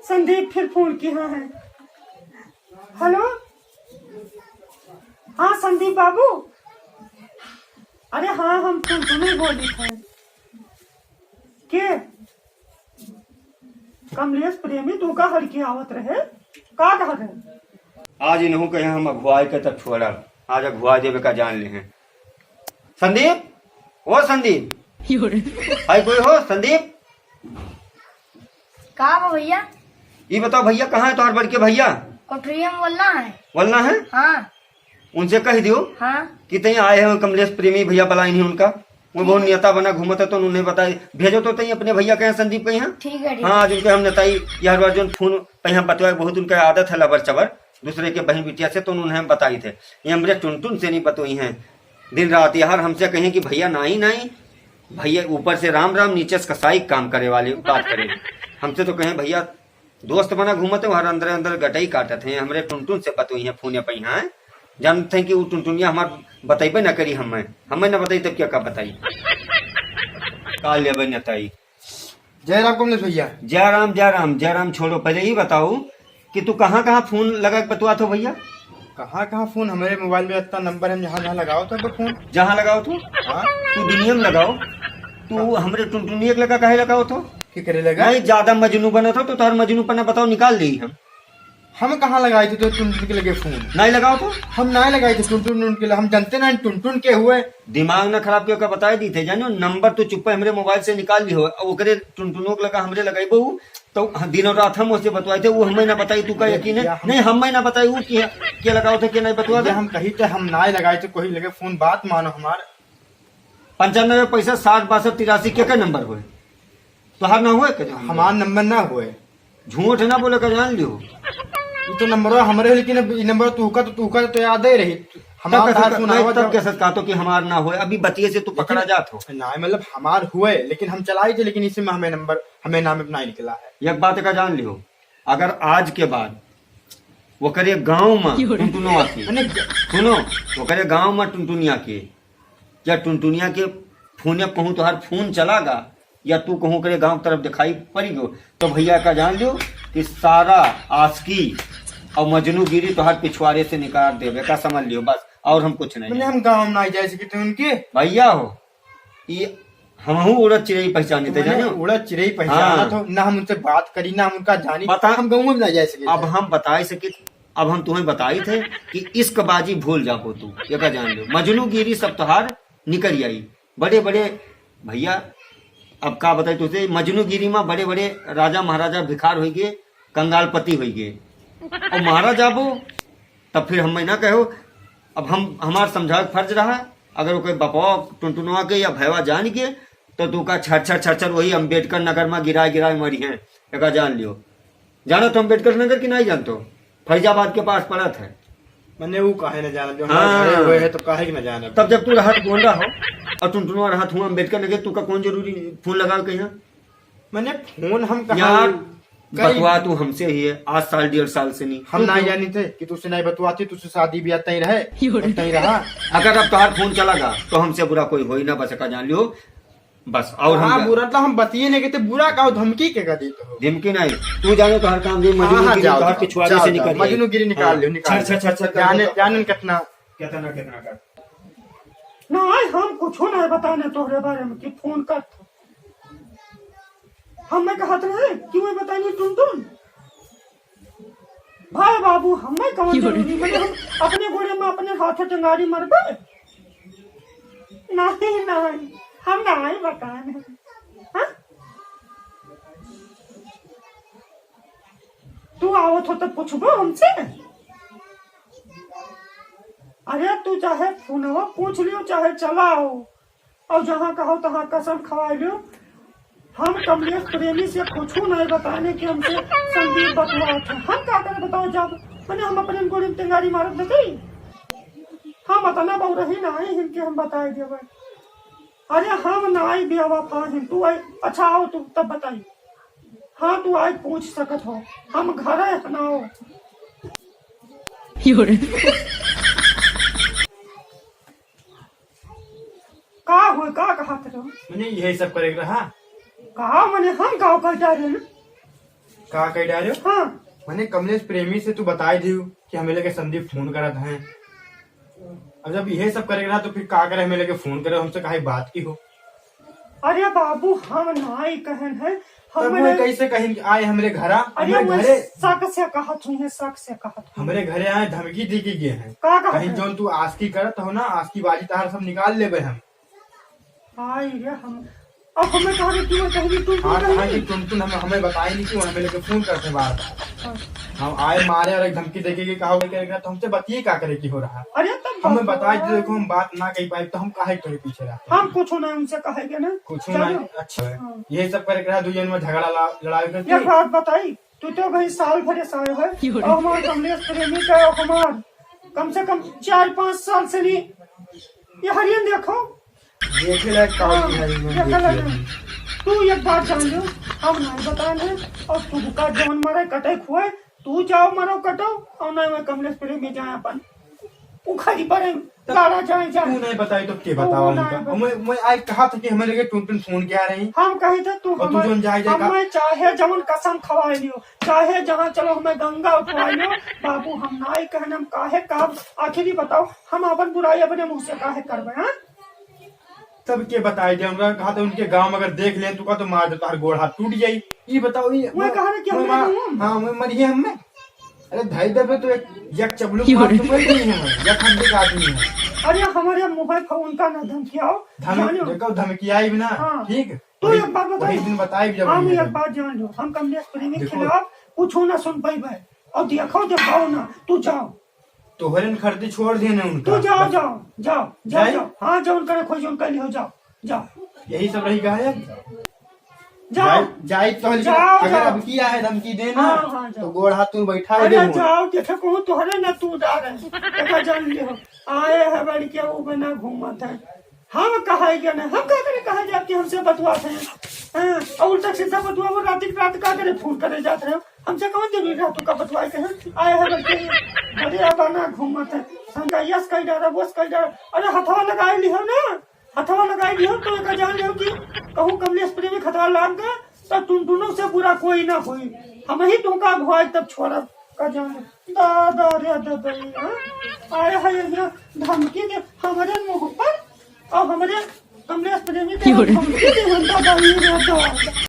संदीप फिर फोन किया है। हेलो, हाँ संदीप बाबू, अरे हाँ हम तुम्हें बोली थे के कमलेश प्रेमी तू का हर की आवत रहे का कह रहे। आज इन्हों कहे हम अगुवाई के तक छोड़ा, आज अगुवाई देवे का जान ले हैं। संदीप, ओ संदीप, आई कोई हो संदीप? कहा भैया? ये बताओ भैया कहाँ है तुम्हारे बड़के भैया? कोठरिया में बोलना है। बोलना है? हाँ। उनसे कह दियो हाँ। कि तई आए हैं कमलेश प्रेमी भैया बुलाई नहीं उनका, वो बहुत नेता बना घूमत है तो उन्हें बताई भेजो तो तई अपने भैया कहे संदीप के यहाँ। ठीक है। हाँ आज उनके हम नताई यार बार जो फोन यहाँ बतवाए बहुत उनका आदत है लबर चबर दूसरे के बहन बिटिया से, तो उन्हें बताई थे। ये हमरे टुनटुन से नहीं बतोई हैं दिन रात यार, हमसे कहें कि भैया नहीं नहीं भैया ऊपर से राम राम नीचे से कसाई काम करे वाले बात करे। हमसे तो कहें भैया दोस्त बना घूमते हर अंदर अंदर गटई काटत हैं। हमरे टुनटुन से बतोई हैं फोन पहिया है, जानते हैं कि वो टुनटुनिया हमार बतेबे न करी, हमें न बताई तब क्या का बताई का लेबे नताई। जय राम कमलेश भैया। जय राम जय राम जय राम। छोड़ो पहले ही बताओ कि तू कहाँ कहाँ फोन लगा के बतवा तो भैया? कहाँ कहाँ फोन, हमारे मोबाइल में इतना नंबर है, जहाँ जहाँ लगाओ तो फोन। जहाँ लगाओ तो हाँ? तू दुनिया में लगाओ, तू हमरे टुनटुनिया लगा कहे लगाओ तो क्या करे लगा? नहीं ज्यादा मजनू बना था तो तार मजनू पना बताओ निकाल दी हम कहाँ लगाए थे तो टुनटुन के लगे फोन? नहीं लगाओ तो हम नहीं लगाए थे टुनटुन के, हम जानते ना टुनटुन के हुए। दिमाग न खराब क्यों का बता दी थे जानो, नंबर तो चुप्पा हमरे मोबाइल से निकाल ली हो, ओकरे टुनटुनों के लगा हमरे लगाई बहू तो दिन और रात हम उससे बतवाए थे, वो हमें ना बताई। तू का यकीन है? नहीं हमें ना बताई वो क्या लगाओ थे क्या नहीं बतवा दे। हम कही थे हम नहीं लगाए थे, कोई लगे फोन, बात मानो हमारे 95 पैसा 60 62 83 क्या नंबर हुए तुहार ना हुए? हमार नंबर ना हुए, झूठ ना बोले का जान लियो। ये तो नंबर हमारे, लेकिन नंबर तू का तो याद ही रही। हमारा तब कैसे कहा तो कि हमार ना हुए, अभी बतिये से तू पकड़ा जात हो ना, मतलब हमार हुए लेकिन हम चलाई थे, लेकिन इसी में हमें नंबर हमें नाम अपना निकला है। एक बात का जान लियो, अगर आज के बाद वो करे गाँव में टुनटुनिया के सुनो, वो करे गाँव में टुनटुनिया के या टुनटुनिया के फोन कहूँ तो हर फोन चलागा या तू कहूँ करे गांव तरफ दिखाई पड़ी गो तो भैया का जान लो कि सारा आस्की और मजनूगिरी तो हर पिछवाड़े से निकाल देवे का, समझ लियो बस, और हम कुछ नहीं। हम गाँव में नहीं जा सकते उनके भैया हो, ये हम उड़द चिड़ई पहचाने थे जानो, उड़द चिड़ई पहचाना तो ना हम उनसे बात करी ना हम उनका जानी, बता हम गाँव में नहीं जा सके। अब हम बताए सके, अब हम तुम्हें बताए थे कि इश्क बाजी भूल जाओ तू, ये का जान लो मजनूगिरी सब तुहार निकल आई। बड़े बड़े भैया अब का बताए तुझे, मजनूगिरी में बड़े बड़े राजा महाराजा भिखार हो गए, कंगालपति हो गए, और महाराजा वो तब फिर हम ना कहो। अब हम हमार समझावे फर्ज रहा, अगर वो कोई बपवा टुनटुनवा के या भैवा जान के तो तू का छर वही अम्बेडकर नगर में गिराए मरी है, एक जान लियो। जानो तो अम्बेडकर नगर की नहीं जानते, फैजाबाद के पास पड़ा था। मैंने वो काहे न जाना, जो हाँ। हुए है तो काहे की न जाना। तब जब तू राहत गोंडा हो और टुनटुनवा राहत हुआ अम्बेडकर नगर, तू का कौन जरूरी फोन लगाओ कहीं? मैंने फोन हम यार बतवा तू हमसे ही है, आज साल 1.5 साल से नहीं, हम नहीं जानी थे कि तुझसे नहीं बतवाती, तुझसे शादी भी आता ही रहा। अगर अब तुहार फोन चलागा तो हमसे बुरा कोई हो ही ना बसका, जान लियो बस। और हम बुरा तो हम बतिए नहीं कहते, बुरा कहो धमकी के कर देते हो। धमकी नहीं, तू जानो तो हर काम दे मजनूगिरी निकाल लियो, निकाल जान कितना कर नहीं, हम कुछ नहीं बताने तोहरे बारे में कि फोन कर हमें कहत रहे क्यों बताइए टुनटुन भाई बाबू, हमें कौन जरूरी मतलब हम अपने घोड़े में अपने हाथ टंगारी मरबे नहीं हम नहीं बताने। हाँ? तू आवत हो तो पूछबो हमसे, अरे तू चाहे फोनवा पूछ लियो चाहे चलाओ, और जहाँ कहो तहाँ कसम खवा लियो। हम कमलेश प्रेमी से कुछ नहीं बताने की हमसे संदीप बतवा थे, हम क्या करें बताओ, जब मैंने हम अपने गोली में टेंगारी मारत नहीं, हम अतना बहु रही नहीं इनके हम बताए देवे। अरे हम नहीं बेवफा हैं, तू अच्छा आओ तू तब बताई, हाँ तू आज पूछ सकत हो, हम घर है ना हो। का हुए का कहा रहो मैंने यही सब करे रहा कहा मने हम गाँव कर जा रहे हैं। का कह डाले हो? हाँ मैंने कमलेश प्रेमी से तू बताई दी कि हमें लगे संदीप फोन करत हैं। अब जब यही सब करेगा तो फिर का करे, हमें लगे फोन करे, हमसे काहे बात की हो। अरे बाबू हम नाई कहन है तब हमने मैं कैसे कहीं आए हमरे घरा, अरे हमरे मैं घरे शक से कहत हूँ, शक से कहत हूँ। हमरे घरे आए धमकी दी के गए हैं। का कहत कहीं है? जो तू आस्की करत हो ना, आस्की बाजी तार सब निकाल लेबे हम। आई रे हम अब हमें कहा रे क्यों कहेगी तू हाँ कहा कि कहेगी? तुम हमें बताई नहीं, क्यों हमें लेके फोन करते बार हम आए मारे और एक धमकी देके कि कहा करेगा, तो हमसे बतिए का करे की हो रहा। अरे तब हमें बताई दे, देखो हम बात ना कही पाए तो हम काहे करे पीछे रहते। हम कुछ ना उनसे कहेंगे ना कुछ चलो। नहीं अच्छा है। हाँ। यही सब करे रहा, दुनिया में झगड़ा लड़ाई एक करती। बात बताई, तू तो भाई साल भरे से आयो है और हमारे कमलेश प्रेमी का और हमार कम से कम 4-5 साल से नहीं ये हरियन देखो। देखे लायक हाँ, काम की है ये, देखा देख लगा। लिया। तू एक बात जान लो, हम नहीं बताने और तू का जौन मरे कटे खुए, तू जाओ मरो कटो और नहीं मैं कमलेश प्रेमी जाए अपन उखाड़ी पड़े गाड़ा जाए तू जाए। नहीं बताई तो के बताओ नहीं उनका। बताई। मैं आज कहा था कि हमें लगे टून फोन किया रही। हम कहे थे तू और तू जोन जाए जाए का? हमें चाहे जमन कसम खवाए लियो, चाहे जहाँ चलो हमें गंगा उठवाए लियो बाबू, हम नाई कहने हम काहे काम आखिरी बताओ हम अपन बुराई अपने मुंह से काहे करबे। हाँ तब के बताई दे, उनका कहा था उनके गांव में अगर देख ले तो का तो मार दे, तार गोड़ हाथ टूट जाई। ये बताओ ये मैं कहा ना कि मैं हमने नहीं। हाँ मैं मरिए हमें। अरे भाई दबे तो एक चबलू मार तो कोई नहीं है, या खड्डे का आदमी है। अरे हमारे मुंह पर उनका न धमकियाओ जानो। देखो धमकी आई भी ना। हाँ। ठीक तू एक बात बता, वही दिन बताई जब हम ये एक बात जान लो, हम कमलेश प्रेमी के देखो। खिलाफ कुछ ना सुन पाई भाई और देखो दिखाओ ना, तू जाओ तोहरे खरीदी छोड़ देने उनका। तू जाओ जाओ जाओ जाओ जाए? जाओ। हाँ जौन करे खोज उनका लियो, जाओ जाओ यही सब रही गायब। जाओ। जाए तो जाओ, अगर जाओ। अब किया है धमकी देना हाँ, हाँ, जाओ। तो गोड़ हाथ तू बैठा अरे दे। जाओ देखे कहूँ तुहरे न तू डारे देखा जान लियो आए है बड़ी के वो बना घूमत है। हम कहा गया ना, हम कहा जाए कि हमसे बतवाते हैं और उल्टा सीधा बतवा वो रात का करे फोन करे जाते हैं। हमसे कौन जरूरी रातों का बतवाए के हैं? आए है बड़ी के बड़े बना घूमत है संगा यस कही डारा बस कही डारा। अरे हथवा लगाए लियो ना, हथवा लगाए लियो तो एक जान लियो कि कहूँ कमलेश प्रेमी खतवा लाग गए तो टुनटुनों से बुरा कोई ना होई, हम ही तुमका भुआई तब छोड़ा का जान। दादा रे दादा आए है यहाँ धमकी दे हमारे मुंह पर और हमारे कमलेश प्रेमी के धमकी दे हम दादा रे दादा।